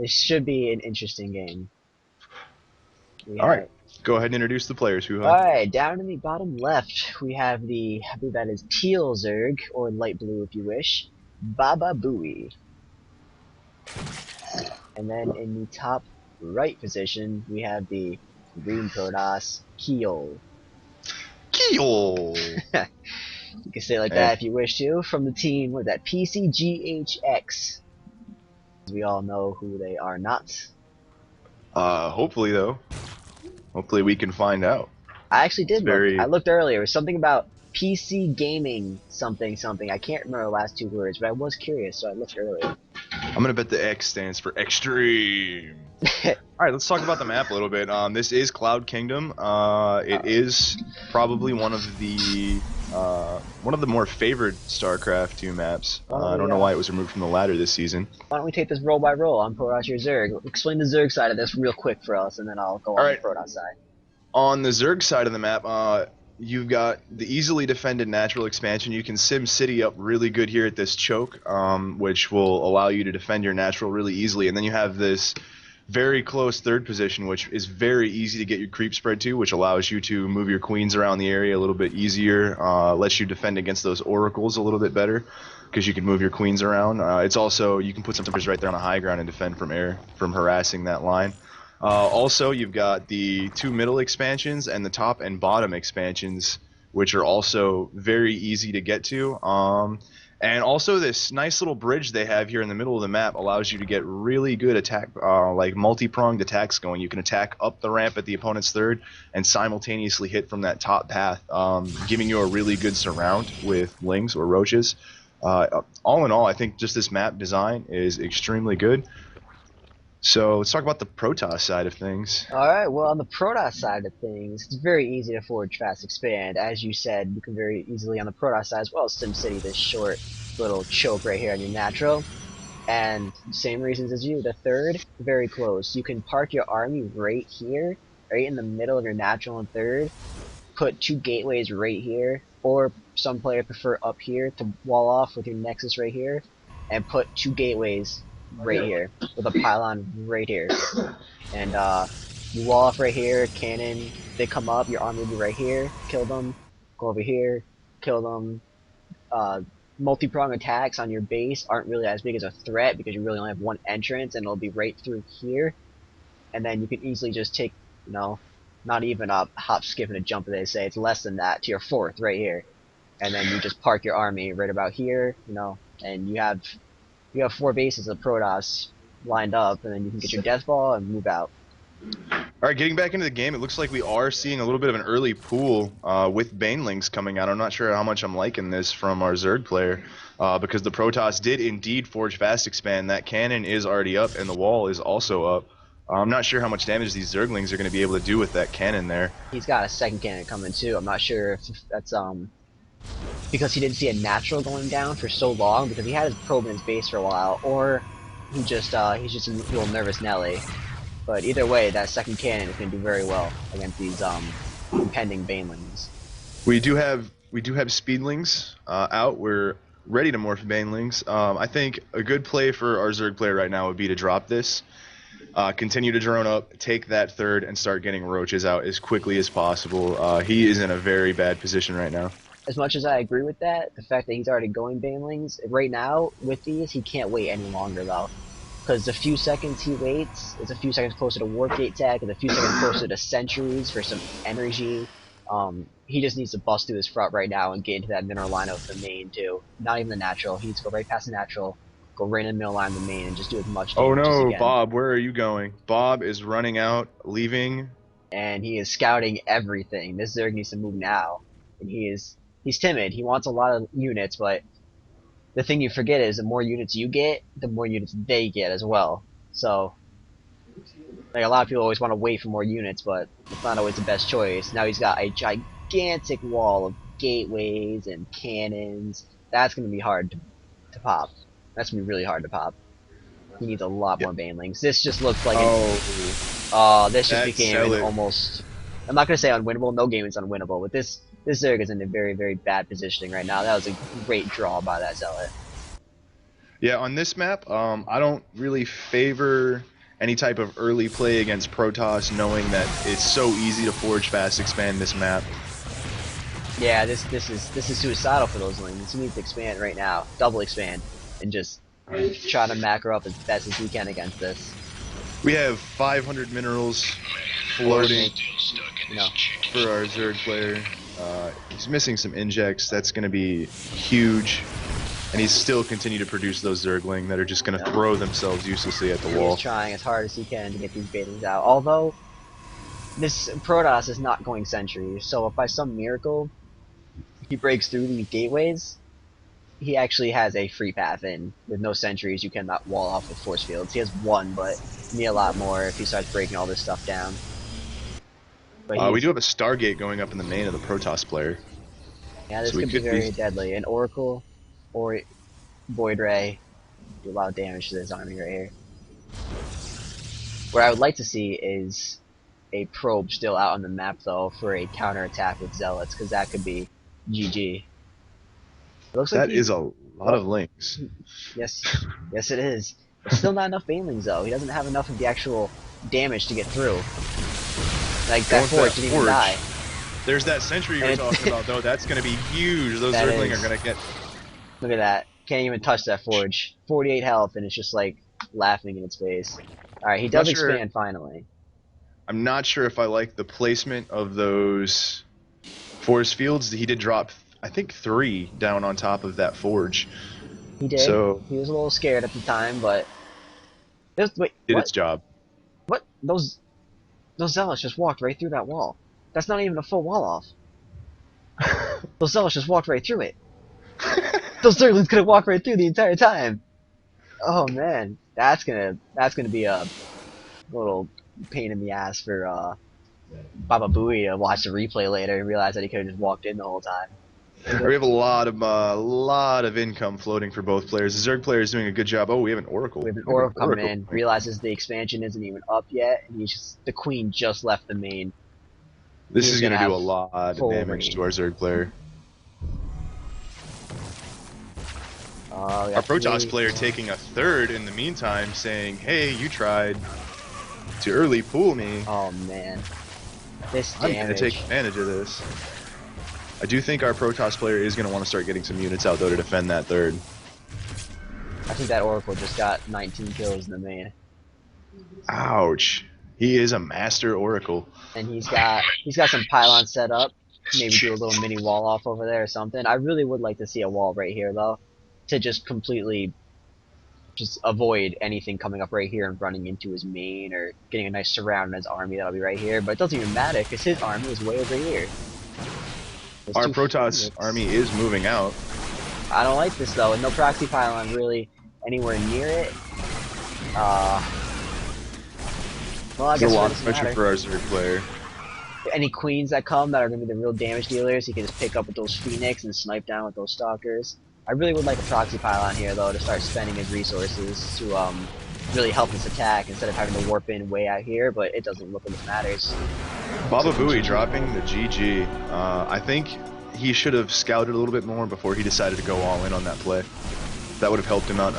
This should be an interesting game. We All right, have go ahead and introduce the players, all Huhan. right, down in the bottom left, we have I believe that is Teal Zerg, or light blue if you wish, Bababuey. And then in the top right position, we have the green Protoss, Keeyul. Keeyul. You can say it like Eh, that if you wish to. From the team, with that PCGHX. We all know who they are not. hopefully though, hopefully we can find out. I actually It's did look. I very. looked earlier. It was something about PC gaming something something. I can't remember the last two words, but I was curious, so I looked earlier. I'm gonna bet the X stands for extreme. All right, let's talk about the map a little bit. This is Cloud Kingdom. It is probably one of the more favored StarCraft 2 maps. why don't I we don't know why it was removed from the ladder this season. why don't we take this roll by roll on Protoss your Zerg? Explain the Zerg side of this real quick for us, and then I'll go All on the right, Protoss side. on the Zerg side of the map, you've got the easily defended natural expansion. You can sim city up really good here at this choke, which will allow you to defend your natural really easily. And then you have this very close third position, which is very easy to get your creep spread to, which allows you to move your queens around the area a little bit easier, lets you defend against those oracles a little bit better, because you can move your queens around. It's also, you can put some jumpers right there on the high ground and defend from air, from harassing that line. Also, you've got the two middle expansions and the top and bottom expansions, which are also very easy to get to. And also this nice little bridge they have here in the middle of the map allows you to get really good attack, like multi-pronged attacks going. You can attack up the ramp at the opponent's third and simultaneously hit from that top path, giving you a really good surround with lings or roaches. All in all, I think just this map design is extremely good. So let's talk about the Protoss side of things. Alright, well on the Protoss side of things, it's very easy to forge fast expand. As you said, you can very easily on the Protoss side as well as SimCity this short little choke right here on your natural. And same reasons as you, the third, very close. You can park your army right here, right in the middle of your natural and third, put two gateways right here, or some players prefer up here to wall off with your nexus right here, and put two gateways right here, with a pylon right here. And you wall off right here, cannon, they come up, your army will be right here, kill them, go over here, kill them. Multi-prong attacks on your base aren't really as big as a threat because you really only have one entrance and it'll be right through here. And then you can easily just take, you know, not even a hop, skip, and a jump as they say, it's less than that to your fourth right here. And then you just park your army right about here, you know, and you have four bases of Protoss lined up, and then you can get your death ball and move out. All right, getting back into the game, it looks like we are seeing a little bit of an early pool with Banelings coming out. I'm not sure how much I'm liking this from our Zerg player because the Protoss did indeed forge fast expand. That cannon is already up and the wall is also up. I'm not sure how much damage these Zerglings are going to be able to do with that cannon there. He's got a second cannon coming too. I'm not sure if that's because he didn't see a natural going down for so long because he had his probe in his base for a while, or he's just a little nervous Nelly. But either way, that second cannon is going to do very well against these impending Banelings. We do have Speedlings out. We're ready to morph Banelings. I think a good play for our Zerg player right now would be to drop this. Continue to drone up, take that third, and start getting roaches out as quickly as possible. He is in a very bad position right now. As much as I agree with that, the fact that he's already going Banelings, right now, with these, he can't wait any longer though. Because the few seconds he waits, it's a few seconds closer to Warp Gate Tech, and a few seconds closer to Sentries for some energy. He just needs to bust through his front right now and get into that middle line of the main too. Not even the natural, he needs to go right past the natural, go right in the middle line of the main, and just do as much Oh damage as he no, can. Bob, where are you going? Bob is running out, leaving. And he is scouting everything. This Zerg needs to move now. And he's timid, he wants a lot of units, but the thing you forget is the more units you get, the more units they get as well. So, like a lot of people always want to wait for more units, but it's not always the best choice. Now he's got a gigantic wall of gateways and cannons. That's going to be hard to pop. That's going to be really hard to pop. He needs a lot more banelings. This just looks like this just became an almost. I'm not going to say unwinnable. No game is unwinnable, but this Zerg is in a very, very bad positioning right now. That was a great draw by that Zealot. Yeah, on this map, I don't really favor any type of early play against Protoss, knowing that it's so easy to forge fast expand this map. Yeah, this is suicidal for those lanes. He needs to expand right now, double expand, and just try to macro up as best as he can against this. We have 500 minerals Or floating make, you know, for our Zerg player. He's missing some injects. That's going to be huge. And he's still continue to produce those Zergling that are just going to throw themselves uselessly at the he wall. is trying as hard as he can to get these baitings out. Although this Protoss is not going sentry, so if by some miracle he breaks through these gateways, he actually has a free path in. With no sentries, you cannot wall off with force fields. He has one, but you need a lot more if he starts breaking all this stuff down. But We he's do have a Stargate going up in the main of the Protoss player. yeah, this So we could be could very be... deadly. An Oracle or Void Ray do a lot of damage to this army right here. What I would like to see is a probe still out on the map though for a counter attack with zealots, because that could be GG. It looks like That he's is a lot well, of links. yes, yes it is. But still not enough banelings though. He doesn't have enough of the actual damage to get through. Like that Going for that forge didn't even forge. die. There's that sentry you were talking about, though. That's going to be huge. Those That Zergling is. are going to get... Look at that. Can't even touch that forge. 48 health, and it's just like laughing in its face. Alright, he I'm not does sure. expand finally. I'm not sure if I like the placement of those force fields. He did drop, I think, 3 down on top of that forge. He did. So, He was a little scared at the time, but wait, did what? its job. What? Those zealots just walked right through that wall. That's not even a full wall off. Those zealots just walked right through it. Those Zerglings could have walked right through the entire time. Oh man, that's gonna be a little pain in the ass for Bababuey to watch the replay later and realize that he could have just walked in the whole time. We have a lot of income floating for both players. The Zerg player is doing a good job. Oh, we have an Oracle. We have an We have Oracle an coming Oracle. in, realizes the expansion isn't even up yet, and the Queen just left the main. This He's is gonna going to do have a lot of full damage reign. to our Zerg player. We Our got Protoss 3. player taking a third in the meantime, saying, "Hey, you tried to early pull me. Oh man, this I'm going to take damage. advantage of this." I do think our Protoss player is going to want to start getting some units out, though, to defend that third. I think that Oracle just got 19 kills in the main, Ouch. He is a master Oracle. and he's got some pylons set up. Maybe do a little mini wall off over there or something. I really would like to see a wall right here though, to just completely just avoid anything coming up right here and running into his main or getting a nice surround on his army that'll be right here. But it doesn't even matter because his army is way over here. There's Our 2 Protoss Phoenix. army is moving out. I don't like this though, and no proxy pylon really anywhere near it. Well, I There's guess a it lot of doesn't pressure matter. for our Zerg player. Any queens that come that are going to be the real damage dealers, he can just pick up with those Phoenix and snipe down with those Stalkers. I really would like a proxy pylon here though to start spending his resources to really help this attack instead of having to warp in way out here, but it doesn't look like it matters. Bababuey dropping the GG. I think he should have scouted a little bit more before he decided to go all in on that play. That would have helped him out